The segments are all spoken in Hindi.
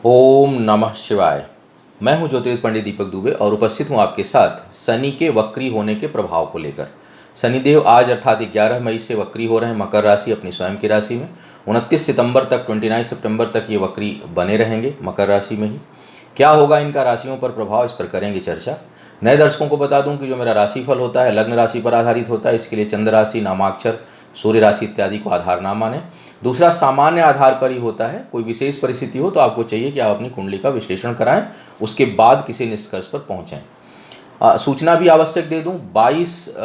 ओम नमः शिवाय। मैं हूं ज्योतिर्विद पंडित दीपक दुबे और उपस्थित हूं आपके साथ शनि के वक्री होने के प्रभाव को लेकर। शनिदेव आज अर्थात 11 मई से वक्री हो रहे हैं मकर राशि अपनी स्वयं की राशि में। 29 सितंबर तक 29 सितंबर तक ये वक्री बने रहेंगे मकर राशि में ही। क्या होगा इनका राशियों पर प्रभाव, इस पर करेंगे चर्चा। नए दर्शकों को बता दूं कि जो मेरा राशिफल होता है लग्न राशि पर आधारित होता है। इसके लिए चंद्र राशि, नामाक्षर, सूर्य राशि इत्यादि को आधार ना माने। दूसरा, सामान्य आधार पर ही होता है। कोई विशेष परिस्थिति हो तो आपको चाहिए कि आप अपनी कुंडली का विश्लेषण कराएं, उसके बाद किसी निष्कर्ष पर पहुंचें। सूचना भी आवश्यक दे दूं, 22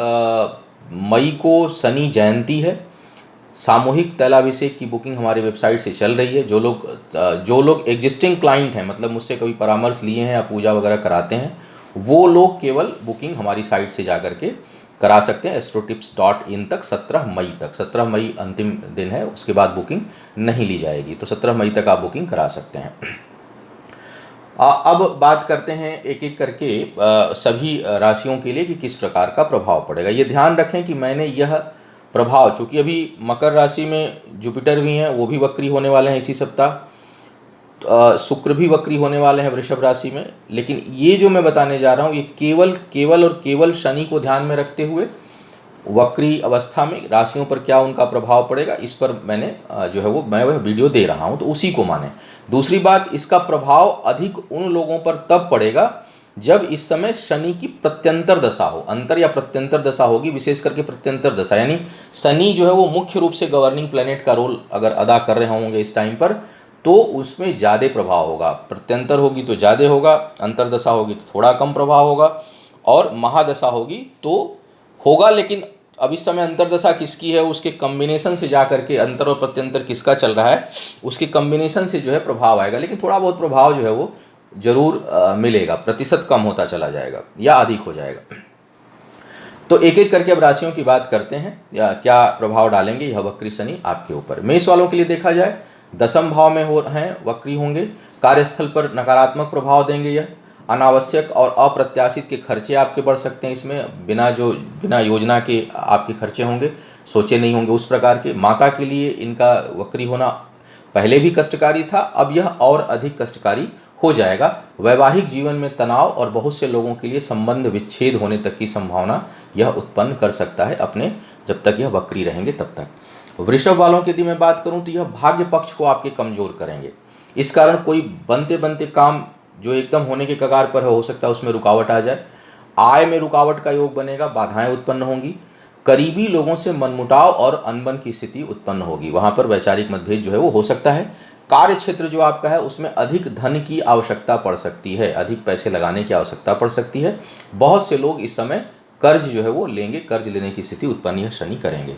मई को शनि जयंती है। सामूहिक तैलाभिषेक की बुकिंग हमारी वेबसाइट से चल रही है। जो लोग एग्जिस्टिंग क्लाइंट हैं, मतलब मुझसे कभी परामर्श लिए हैं या पूजा वगैरह कराते हैं, वो लोग केवल बुकिंग हमारी साइट से जा करके करा सकते हैं astrotips.in तक। 17 मई अंतिम दिन है, उसके बाद बुकिंग नहीं ली जाएगी। तो 17 मई तक आप बुकिंग करा सकते हैं। अब बात करते हैं एक एक करके सभी राशियों के लिए कि किस प्रकार का प्रभाव पड़ेगा। ये ध्यान रखें कि मैंने यह प्रभाव, चूँकि अभी मकर राशि में जुपिटर भी हैं, वो भी वक्री होने वाले हैं इसी सप्ताह। शुक्र भी वक्री होने वाले हैं वृषभ राशि में। लेकिन ये जो मैं बताने जा रहा हूँ ये केवल शनि को ध्यान में रखते हुए वक्री अवस्था में राशियों पर क्या उनका प्रभाव पड़ेगा, इस पर मैंने मैं वह वीडियो दे रहा हूँ, तो उसी को माने। दूसरी बात, इसका प्रभाव अधिक उन लोगों पर तब पड़ेगा जब इस समय शनि की प्रत्यंतर दशा हो। अंतर या प्रत्यंतर दशा होगी, विशेष करके प्रत्यंतर दशा, यानी शनि जो है वो मुख्य रूप से गवर्निंग प्लैनेट का रोल अगर अदा कर रहे होंगे इस टाइम पर, तो उसमें ज़्यादा प्रभाव होगा। प्रत्यंतर होगी तो ज़्यादा होगा, अंतरदशा होगी तो थोड़ा कम प्रभाव होगा, और महादशा होगी तो होगा। लेकिन अब इस समय अंतरदशा किसकी है, उसके कम्बिनेशन से जा करके अंतर और प्रत्यंतर किसका चल रहा है, उसके कम्बिनेशन से जो है प्रभाव आएगा। लेकिन थोड़ा बहुत प्रभाव जो है वो जरूर मिलेगा, प्रतिशत कम होता चला जाएगा या अधिक हो जाएगा। तो एक एक करके अब राशियों की बात करते हैं, या क्या प्रभाव डालेंगे यह वक्री शनि आपके ऊपर। मेष वालों के लिए देखा जाए, दसम भाव में हैं, वक्री होंगे। कार्यस्थल पर नकारात्मक प्रभाव देंगे। यह अनावश्यक और अप्रत्याशित के खर्चे आपके बढ़ सकते हैं। इसमें बिना योजना के आपके खर्चे होंगे, सोचे नहीं होंगे उस प्रकार के। माता के लिए इनका वक्री होना पहले भी कष्टकारी था, अब यह और अधिक कष्टकारी हो जाएगा। वैवाहिक जीवन में तनाव और बहुत से लोगों के लिए संबंध विच्छेद होने तक की संभावना यह उत्पन्न कर सकता है अपने, जब तक यह वक्री रहेंगे तब तक। वृषभ वालों की यदि मैं बात करूं तो यह भाग्य पक्ष को आपके कमजोर करेंगे। इस कारण कोई बनते बनते काम जो एकदम होने के कगार पर हो सकता है उसमें रुकावट आ जाए। आय में रुकावट का योग बनेगा, बाधाएं उत्पन्न होंगी। करीबी लोगों से मनमुटाव और अनबन की स्थिति उत्पन्न होगी, वहां पर वैचारिक मतभेद जो है वो हो सकता है। कार्य क्षेत्र जो आपका है उसमें अधिक धन की आवश्यकता पड़ सकती है, अधिक पैसे लगाने की आवश्यकता पड़ सकती है। बहुत से लोग इस समय कर्ज जो है वो लेंगे, कर्ज लेने की स्थिति उत्पन्न यह शनि करेंगे।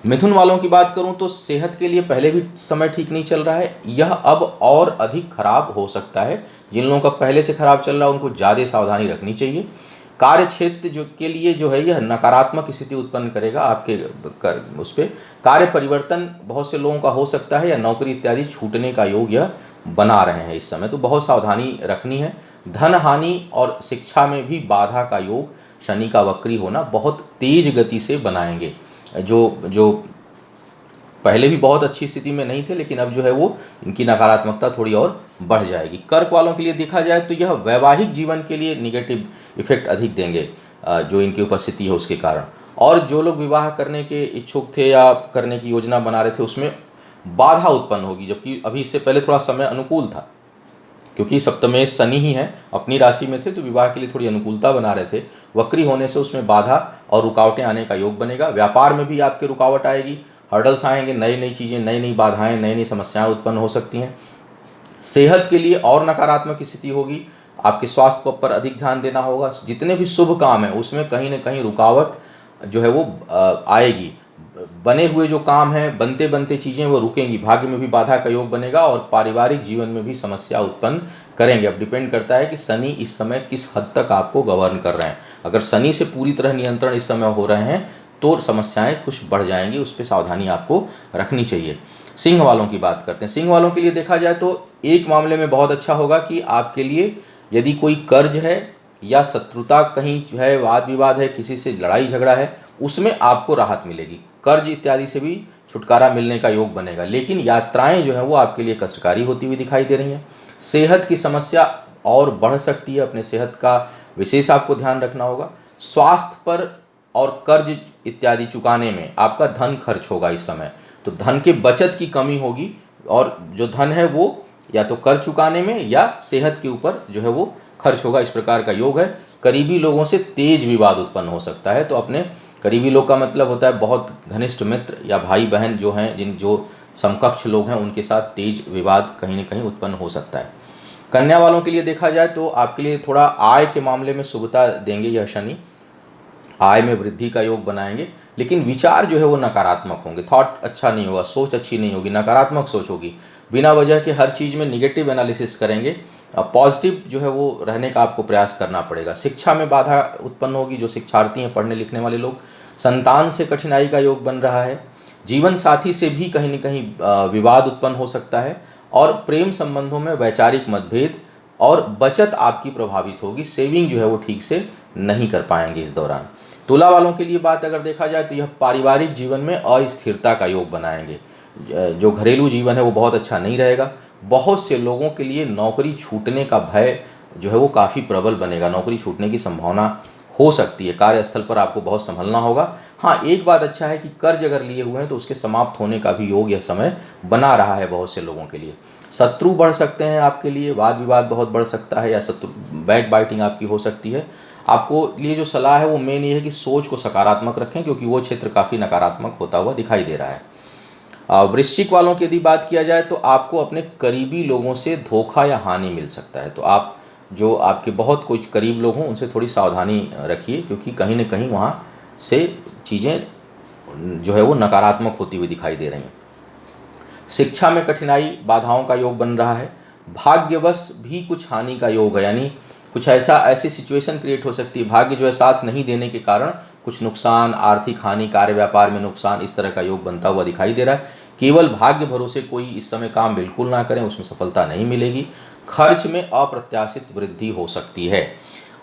मिथुन वालों की बात करूं तो सेहत के लिए पहले भी समय ठीक नहीं चल रहा है, यह अब और अधिक खराब हो सकता है। जिन लोगों का पहले से खराब चल रहा है उनको ज़्यादा सावधानी रखनी चाहिए। कार्य क्षेत्र जो के लिए जो है यह नकारात्मक स्थिति उत्पन्न करेगा आपके उस पर। कार्य परिवर्तन बहुत से लोगों का हो सकता है, या नौकरी इत्यादि छूटने का योग यह बना रहे हैं इस समय, तो बहुत सावधानी रखनी है। धन हानि और शिक्षा में भी बाधा का योग शनि का वक्री होना बहुत तेज गति से बनाएंगे। जो पहले भी बहुत अच्छी स्थिति में नहीं थे, लेकिन अब जो है वो इनकी नकारात्मकता थोड़ी और बढ़ जाएगी। कर्क वालों के लिए देखा जाए तो यह वैवाहिक जीवन के लिए निगेटिव इफेक्ट अधिक देंगे, जो इनकी उपस्थिति है उसके कारण। और जो लोग विवाह करने के इच्छुक थे या करने की योजना बना रहे थे उसमें बाधा उत्पन्न होगी, जबकि अभी इससे पहले थोड़ा समय अनुकूल था, क्योंकि सप्तमेश शनि ही हैं, अपनी राशि में थे तो विवाह के लिए थोड़ी अनुकूलता बना रहे थे। वक्री होने से उसमें बाधा और रुकावटें आने का योग बनेगा। व्यापार में भी आपके रुकावट आएगी, हर्डल्स आएंगे, नई नई चीज़ें, नई नई बाधाएं, नई नई समस्याएं उत्पन्न हो सकती हैं। सेहत के लिए और नकारात्मक स्थिति होगी, आपके स्वास्थ्य पर अधिक ध्यान देना होगा। जितने भी शुभ काम हैं उसमें कहीं ना कहीं रुकावट जो है वो आएगी। बने हुए जो काम हैं, बनते बनते चीज़ें वो रुकेंगी। भाग्य में भी बाधा का योग बनेगा और पारिवारिक जीवन में भी समस्या उत्पन्न करेंगे। अब डिपेंड करता है कि शनि इस समय किस हद तक आपको गवर्न कर रहे हैं। अगर शनि से पूरी तरह नियंत्रण इस समय हो रहे हैं तो समस्याएं कुछ बढ़ जाएंगी, उस पर सावधानी आपको रखनी चाहिए। सिंह वालों की बात करते हैं। सिंह वालों के लिए देखा जाए तो एक मामले में बहुत अच्छा होगा कि आपके लिए यदि कोई कर्ज है या शत्रुता कहीं जो है, वाद विवाद है, किसी से लड़ाई झगड़ा है, उसमें आपको राहत मिलेगी। कर्ज इत्यादि से भी छुटकारा मिलने का योग बनेगा। लेकिन यात्राएं जो है वो आपके लिए कष्टकारी होती हुई दिखाई दे रही हैं। सेहत की समस्या और बढ़ सकती है, अपने सेहत का विशेष आपको ध्यान रखना होगा। स्वास्थ्य पर और कर्ज इत्यादि चुकाने में आपका धन खर्च होगा इस समय, तो धन के बचत की कमी होगी, और जो धन है वो या तो कर्ज चुकाने में या सेहत के ऊपर जो है वो खर्च होगा, इस प्रकार का योग है। करीबी लोगों से तेज विवाद उत्पन्न हो सकता है, तो अपने करीबी लोग का मतलब होता है बहुत घनिष्ठ मित्र या भाई बहन जो हैं, जो समकक्ष लोग हैं, उनके साथ तेज विवाद कहीं न कहीं उत्पन्न हो सकता है। कन्या वालों के लिए देखा जाए तो आपके लिए थोड़ा आय के मामले में शुभता देंगे यह शनि, आय में वृद्धि का योग बनाएंगे, लेकिन विचार जो है वो नकारात्मक होंगे, थॉट अच्छा नहीं होगा, सोच अच्छी नहीं होगी, नकारात्मक सोच होगी, बिना वजह के हर चीज़ में निगेटिव एनालिसिस करेंगे। पॉजिटिव जो है वो रहने का आपको प्रयास करना पड़ेगा। शिक्षा में बाधा उत्पन्न होगी, जो शिक्षार्थी हैं, पढ़ने लिखने वाले लोग, संतान से कठिनाई का योग बन रहा है। जीवन साथी से भी कहीं न कहीं विवाद उत्पन्न हो सकता है, और प्रेम संबंधों में वैचारिक मतभेद और बचत आपकी प्रभावित होगी, सेविंग जो है वो ठीक से नहीं कर पाएंगे इस दौरान। तुला वालों के लिए बात अगर देखा जाए तो यह पारिवारिक जीवन में अस्थिरता का योग बनाएंगे, जो घरेलू जीवन है वो बहुत अच्छा नहीं रहेगा। बहुत से लोगों के लिए नौकरी छूटने का भय जो है वो काफ़ी प्रबल बनेगा, नौकरी छूटने की संभावना हो सकती है, कार्यस्थल पर आपको बहुत संभलना होगा। हाँ, एक बात अच्छा है कि कर्ज अगर लिए हुए हैं तो उसके समाप्त होने का भी योग यह समय बना रहा है बहुत से लोगों के लिए। शत्रु बढ़ सकते हैं आपके लिए, वाद विवाद बहुत बढ़ सकता है, या शत्रु बैक बाइटिंग आपकी हो सकती है। आपको लिए जो सलाह है वो मेन ये है कि सोच को सकारात्मक रखें, क्योंकि वो क्षेत्र काफ़ी नकारात्मक होता हुआ दिखाई दे रहा है। वृश्चिक वालों की यदि बात किया जाए तो आपको अपने करीबी लोगों से धोखा या हानि मिल सकता है, तो आप जो आपके बहुत कुछ करीब लोग हों उनसे थोड़ी सावधानी रखिए, क्योंकि कहीं न कहीं वहाँ से चीज़ें जो है वो नकारात्मक होती हुई दिखाई दे रही हैं। शिक्षा में कठिनाई बाधाओं का योग बन रहा है। भाग्यवश भी कुछ हानि का योग है, यानी कुछ ऐसी सिचुएशन क्रिएट हो सकती है, भाग्य जो है साथ नहीं देने के कारण कुछ नुकसान, आर्थिक हानि, कार्य व्यापार में नुकसान, इस तरह का योग बनता हुआ दिखाई दे रहा है। केवल भाग्य भरोसे कोई इस समय काम बिल्कुल ना करें, उसमें सफलता नहीं मिलेगी। खर्च में अप्रत्याशित वृद्धि हो सकती है।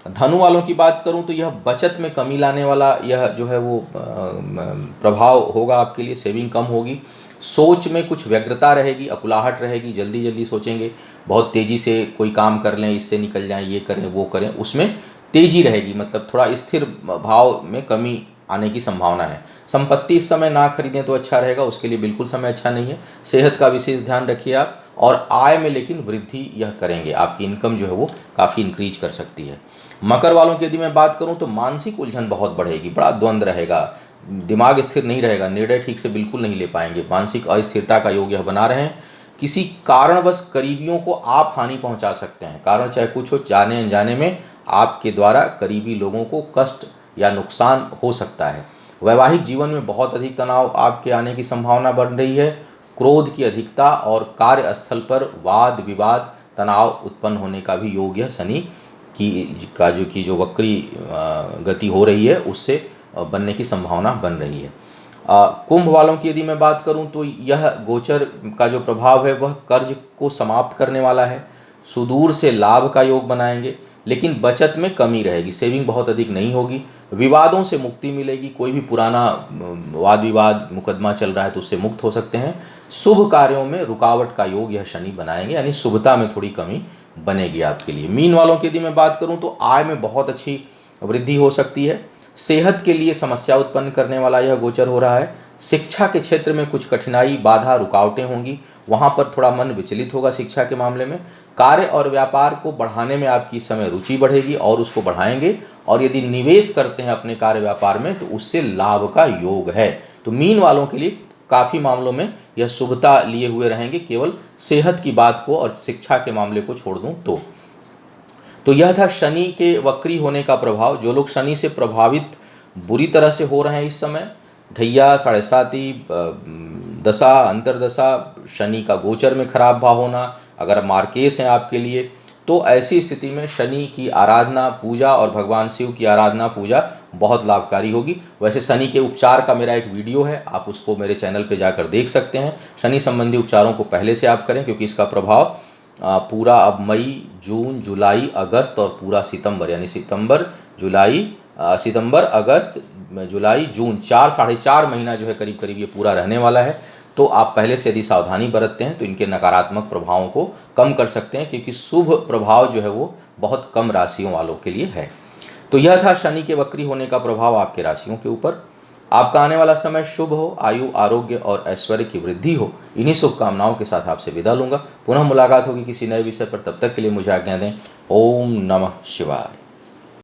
धनु वालों की बात करूं तो यह बचत में कमी लाने वाला यह जो है वो प्रभाव होगा आपके लिए, सेविंग कम होगी। सोच में कुछ व्यग्रता रहेगी, अकुलाहट रहेगी, जल्दी जल्दी सोचेंगे, बहुत तेज़ी से कोई काम कर लें, इससे निकल जाएं, ये करें वो करें, उसमें तेज़ी रहेगी, मतलब थोड़ा स्थिर भाव में कमी आने की संभावना है। संपत्ति इस समय ना खरीदें तो अच्छा रहेगा, उसके लिए बिल्कुल समय अच्छा नहीं है। सेहत का विशेष ध्यान रखिए आप, और आय में लेकिन वृद्धि यह करेंगे, आपकी इनकम जो है वो काफ़ी इंक्रीज कर सकती है। मकर वालों की यदि मैं बात करूं तो मानसिक उलझन बहुत बढ़ेगी, बड़ा द्वंद्व रहेगा, दिमाग स्थिर नहीं रहेगा, निर्णय ठीक से बिल्कुल नहीं ले पाएंगे, मानसिक अस्थिरता का योग यह बना रहे हैं। किसी कारणवश करीबियों को आप हानि पहुंचा सकते हैं, कारण चाहे कुछ हो, जाने अनजाने में आपके द्वारा करीबी लोगों को कष्ट या नुकसान हो सकता है। वैवाहिक जीवन में बहुत अधिक तनाव आपके आने की संभावना बढ़ रही है। क्रोध की अधिकता और कार्यस्थल पर वाद विवाद, तनाव उत्पन्न होने का भी योग यह शनि की जो वक्री गति हो रही है उससे बनने की संभावना बन रही है। कुंभ वालों की यदि मैं बात करूं तो यह गोचर का जो प्रभाव है वह कर्ज को समाप्त करने वाला है। सुदूर से लाभ का योग बनाएंगे, लेकिन बचत में कमी रहेगी, सेविंग बहुत अधिक नहीं होगी। विवादों से मुक्ति मिलेगी, कोई भी पुराना वाद विवाद मुकदमा चल रहा है तो उससे मुक्त हो सकते हैं। शुभ कार्यों में रुकावट का योग यह शनि बनाएंगे, यानी शुभता में थोड़ी कमी बनेगी आपके लिए। मीन वालों की यदि मैं बात करूं तो आय में बहुत अच्छी वृद्धि हो सकती है। सेहत के लिए समस्या उत्पन्न करने वाला यह गोचर हो रहा है। शिक्षा के क्षेत्र में कुछ कठिनाई, बाधा, रुकावटें होंगी, वहाँ पर थोड़ा मन विचलित होगा शिक्षा के मामले में। कार्य और व्यापार को बढ़ाने में आपकी इस समय रुचि बढ़ेगी और उसको बढ़ाएंगे, और यदि निवेश करते हैं अपने कार्य व्यापार में तो उससे लाभ का योग है। तो मीन वालों के लिए काफ़ी मामलों में यह शुभता लिए हुए रहेंगे, केवल सेहत की बात को और शिक्षा के मामले को छोड़ दूं तो यह था शनि के वक्री होने का प्रभाव। जो लोग शनि से प्रभावित बुरी तरह से हो रहे हैं इस समय, ढैया, साढ़े साती, दशा, अंतरदशा, शनि का गोचर में खराब भाव होना, अगर मार्केस हैं आपके लिए, तो ऐसी स्थिति में शनि की आराधना, पूजा और भगवान शिव की आराधना, पूजा बहुत लाभकारी होगी। वैसे शनि के उपचार का मेरा एक वीडियो है, आप उसको मेरे चैनल पे जाकर देख सकते हैं। शनि संबंधी उपचारों को पहले से आप करें, क्योंकि इसका प्रभाव पूरा अब मई, जून, जुलाई, अगस्त और पूरा सितंबर, यानी सितंबर, अगस्त, जुलाई, जून, 4 साढ़े 4 महीना जो है करीब करीब ये पूरा रहने वाला है। तो आप पहले से यदि सावधानी बरतते हैं तो इनके नकारात्मक प्रभावों को कम कर सकते हैं, क्योंकि शुभ प्रभाव जो है वो बहुत कम राशियों वालों के लिए है। तो यह था शनि के वक्री होने का प्रभाव आपके राशियों के ऊपर। आपका आने वाला समय शुभ हो, आयु, आरोग्य और ऐश्वर्य की वृद्धि हो, इन्हीं शुभकामनाओं के साथ आपसे विदा लूंगा। पुनः मुलाकात होगी किसी नए विषय पर, तब तक के लिए मुझे आज्ञा दें। ओम नमः शिवाय।